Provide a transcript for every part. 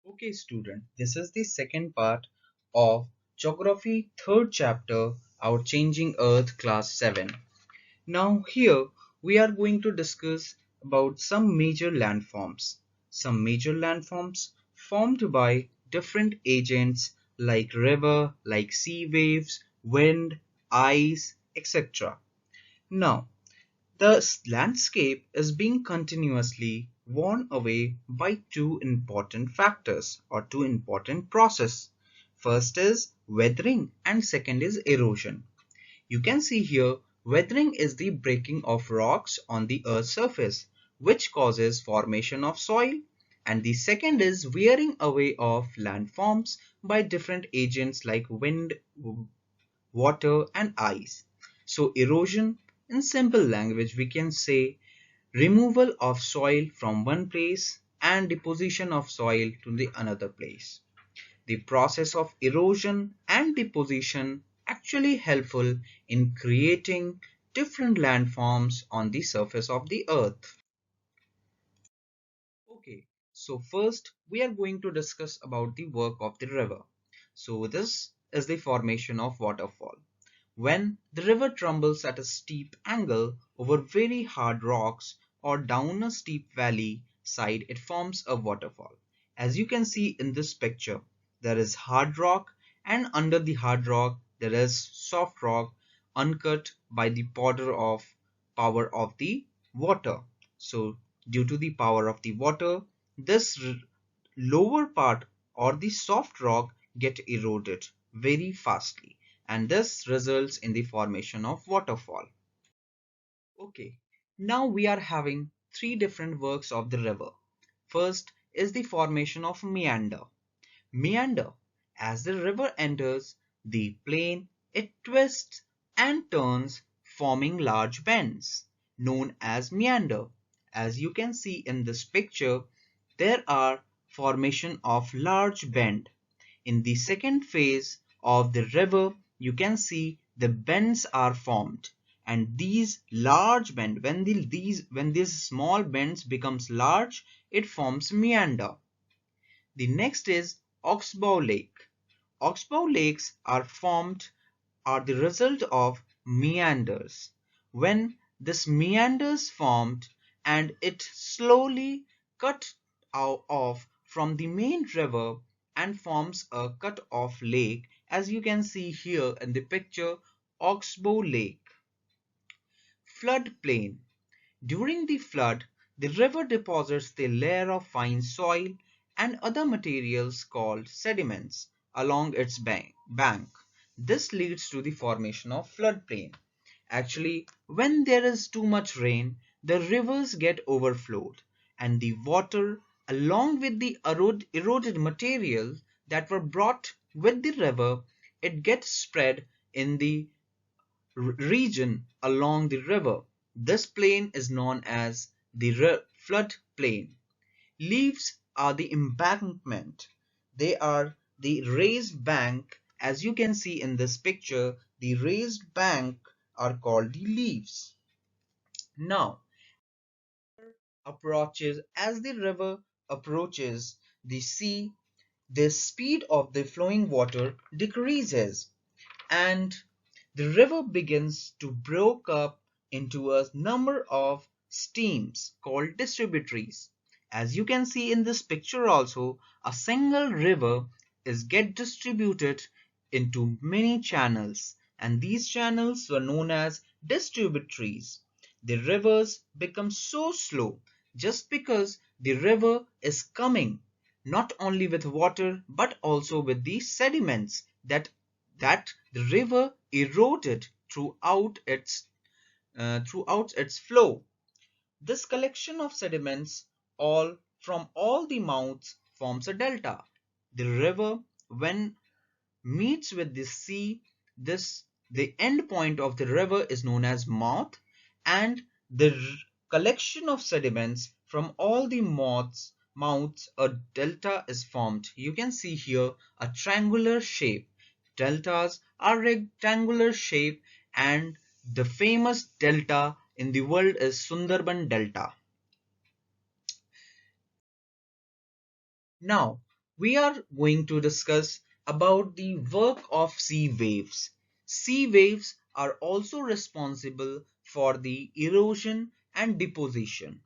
Okay, student, this is the second part of Geography third chapter, our Changing Earth class 7. Now here we are going to discuss about some major landforms. Some major landforms formed by different agents like river, like sea waves, wind, ice, etc. Now, the landscape is being continuously worn away by two important factors or two important processes. First is weathering and second is erosion. You can see here weathering is the breaking of rocks on the earth's surface which causes formation of soil, and the second is wearing away of landforms by different agents like wind, water and ice. So erosion, in simple language we can say removal of soil from one place and deposition of soil to the another place. The process of erosion and deposition actually helpful in creating different landforms on the surface of the earth. Okay, so first we are going to discuss about the work of the river. So this is the formation of waterfall. When the river tumbles at a steep angle over very hard rocks or down a steep valley side, it forms a waterfall. As you can see in this picture, there is hard rock, and under the hard rock there is soft rock uncut by the power of the water. So due to the power of the water, this lower part or the soft rock get eroded very fastly, and this results in the formation of waterfall. Okay, now we are having three different works of the river. First is the formation of meander. Meander, as the river enters the plain, it twists and turns, forming large bends, known as meander. As you can see in this picture, there are formation of large bend. In the second phase of the river, you can see the bends are formed, and these large bend, when these small bends becomes large, it forms meander. The next is Oxbow Lake. Oxbow lakes are the result of meanders. When this meanders formed and it slowly cut off from the main river and forms a cut off lake, as you can see here in the picture, Oxbow Lake. Floodplain. During the flood, the river deposits the layer of fine soil and other materials called sediments along its bank. This leads to the formation of floodplain. Actually, when there is too much rain, the rivers get overflowed, and the water, along with the eroded materials that were brought with the river, it gets spread in the region along the river. This plain is known as the flood plain. Leaves are the embankment. They are the raised bank. As you can see in this picture, the raised bank are called the leaves. Now, as the river approaches the sea, the speed of the flowing water decreases, and the river begins to break up into a number of streams called distributaries. As you can see in this picture also, a single river is get distributed into many channels, and these channels were known as distributaries. The rivers become so slow just because the river is coming not only with water but also with the sediments that the river eroded throughout its flow. This collection of sediments all from all the mouths forms a delta. The river, when meets with the sea, the end point of the river is known as mouth, and the collection of sediments from all the mouths, a delta is formed. You can see here a triangular shape. Deltas are rectangular shape, and the famous delta in the world is Sundarban Delta. Now, we are going to discuss about the work of sea waves. Sea waves are also responsible for the erosion and deposition,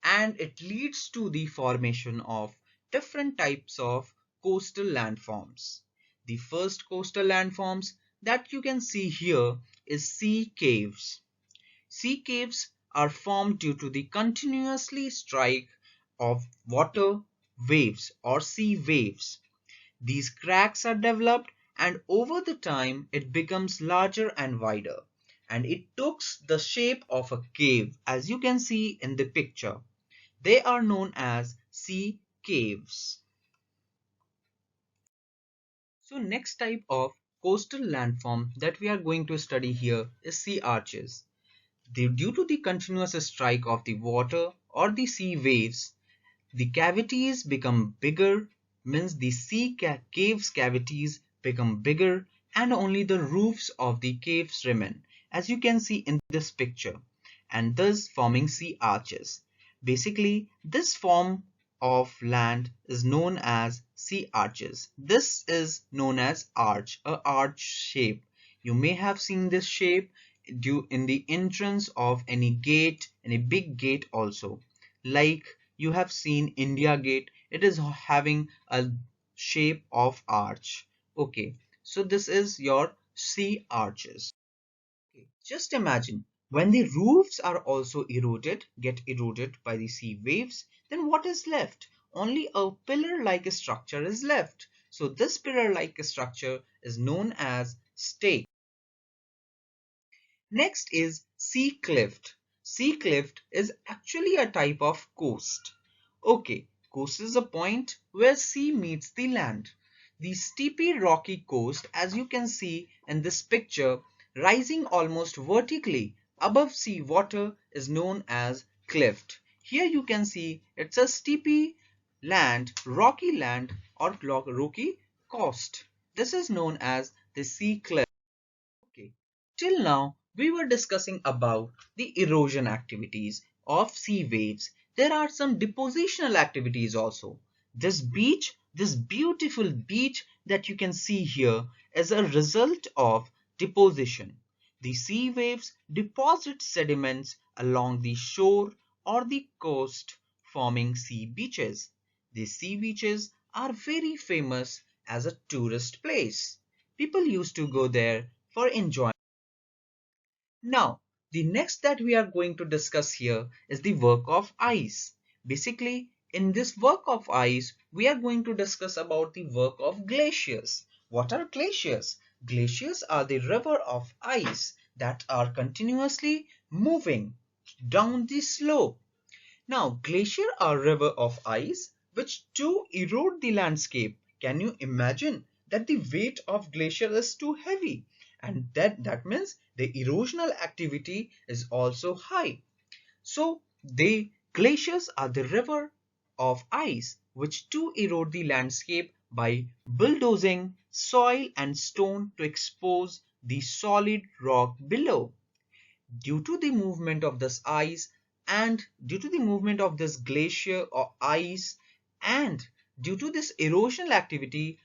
and it leads to the formation of different types of coastal landforms. The first coastal landforms that you can see here is sea caves. Sea caves are formed due to the continuously strike of water waves or sea waves. These cracks are developed, and over the time it becomes larger and wider, and it takes the shape of a cave as you can see in the picture. They are known as sea caves. So next type of coastal landform that we are going to study here is sea arches. Due to the continuous strike of the water or the sea waves, the cavities become bigger, means the caves cavities become bigger, and only the roofs of the caves remain, as you can see in this picture, and thus forming sea arches. Basically, this form of land is known as sea arches. This is known as arch, a arch shape. You may have seen this shape due in the entrance of any gate, any big gate also. Like you have seen India Gate, it is having a shape of arch. Okay, so this is your sea arches. Okay, just imagine when the roofs are also get eroded by the sea waves, then what is left? Only a pillar-like structure is left. So this pillar-like structure is known as stake. Next is sea clift. Sea clift is actually a type of coast. Okay, coast is a point where sea meets the land. The steepy rocky coast, as you can see in this picture, rising almost vertically above sea water is known as clift. Here you can see it's a steepy land, rocky land or rocky coast. This is known as the sea cliff. Okay. Till now, we were discussing about the erosion activities of sea waves. There are some depositional activities also. This beautiful beach that you can see here is a result of deposition. The sea waves deposit sediments along the shore or the coast, forming sea beaches. These sea beaches are very famous as a tourist place. People used to go there for enjoyment. Now, the next that we are going to discuss here is the work of ice. Basically, in this work of ice, we are going to discuss about the work of glaciers. What are glaciers? Glaciers are the river of ice that are continuously moving down the slope. Now, glacier are river of ice which do erode the landscape. Can you imagine that the weight of glacier is too heavy? And that means the erosional activity is also high. So the glaciers are the river of ice which do erode the landscape by bulldozing soil and stone to expose the solid rock below. Due to the movement of this ice and due to the movement of this glacier or ice and due to this erosional activity,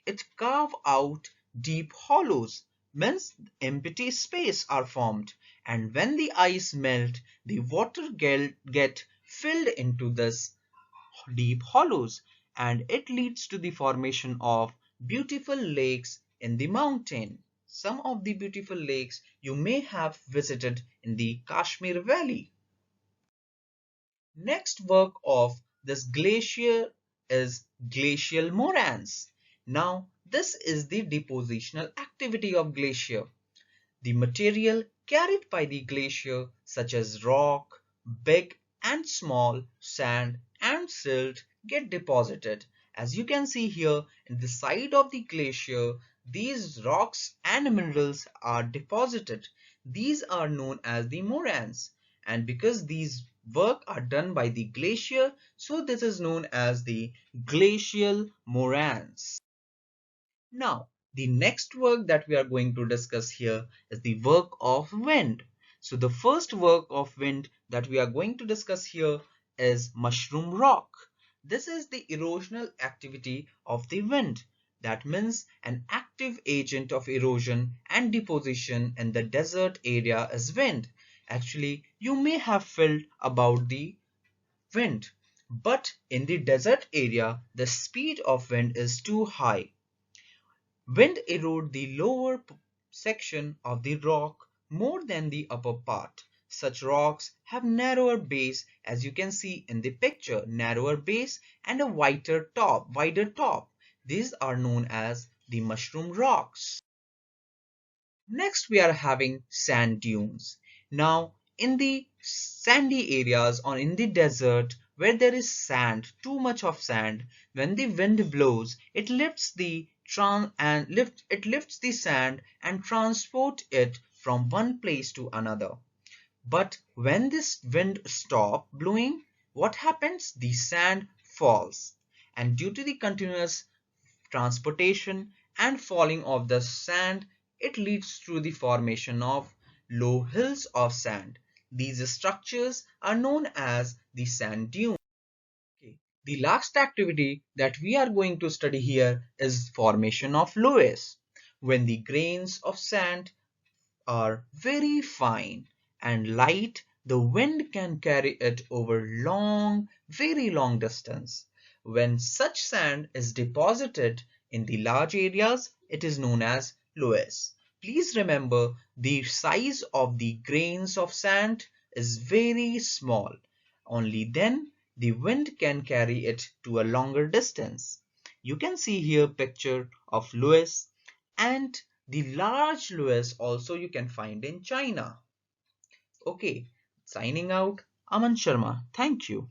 it carve out deep hollows, means empty space are formed, and when the ice melt, the water get filled into this deep hollows, and it leads to the formation of beautiful lakes in the mountain. Some of the beautiful lakes you may have visited in the Kashmir Valley. Next work of this glacier is glacial moraines. Now, this is the depositional activity of glacier. The material carried by the glacier, such as rock, big and small, sand, and silt, get deposited. As you can see here in the side of the glacier, these rocks and minerals are deposited. These are known as the moraines. And because these work are done by the glacier, so this is known as the glacial moraines. Now, the next work that we are going to discuss here is the work of wind. So the first work of wind that we are going to discuss here is mushroom rock. This is the erosional activity of the wind. That means an active agent of erosion and deposition in the desert area is wind. Actually, you may have felt about the wind, but in the desert area, the speed of wind is too high. Wind erode the lower section of the rock more than the upper part. Such rocks have narrower base, as you can see in the picture, narrower base and a wider top. These are known as the mushroom rocks. Next, we are having sand dunes. Now, in the sandy areas or in the desert where there is sand, too much of sand, when the wind blows, it lifts it lifts the sand and transport it from one place to another. But when this wind stops blowing, what happens? The sand falls. And due to the continuous transportation and falling of the sand, it leads to the formation of low hills of sand. These structures are known as the sand dunes. Okay. The last activity that we are going to study here is formation of loess. When the grains of sand are very fine and light, the wind can carry it over very long distance. When such sand is deposited in the large areas, it is known as loess. Please remember the size of the grains of sand is very small. Only then the wind can carry it to a longer distance. You can see here picture of loess, and the large Lois also you can find in China. Okay, signing out, Aman Sharma. Thank you.